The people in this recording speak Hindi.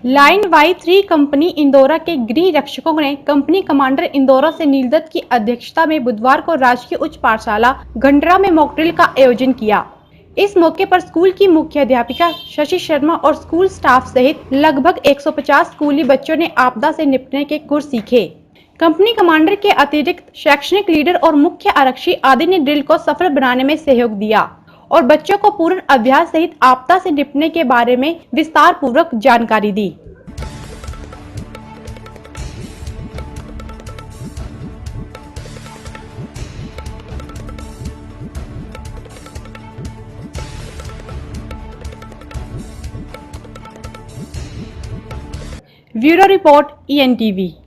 लाइन Y3 कंपनी इंदौरा के गृह रक्षकों ने कंपनी कमांडर इंदौरा से नीलदत्त की अध्यक्षता में बुधवार को राजकीय उच्च पाठशाला घंडरा में मॉक ड्रिल का आयोजन किया। इस मौके पर स्कूल की मुख्य अध्यापिका शशि शर्मा और स्कूल स्टाफ सहित लगभग 150 स्कूली बच्चों ने आपदा से निपटने के गुर सीखे। कंपनी कमांडर के अतिरिक्त शैक्षणिक लीडर और मुख्य आरक्षी आदि ने ड्रिल को सफल बनाने में सहयोग दिया और बच्चों को पूर्ण अभ्यास सहित आपदा से निपटने के बारे में विस्तार पूर्वक जानकारी दी। Bureau report ENTV।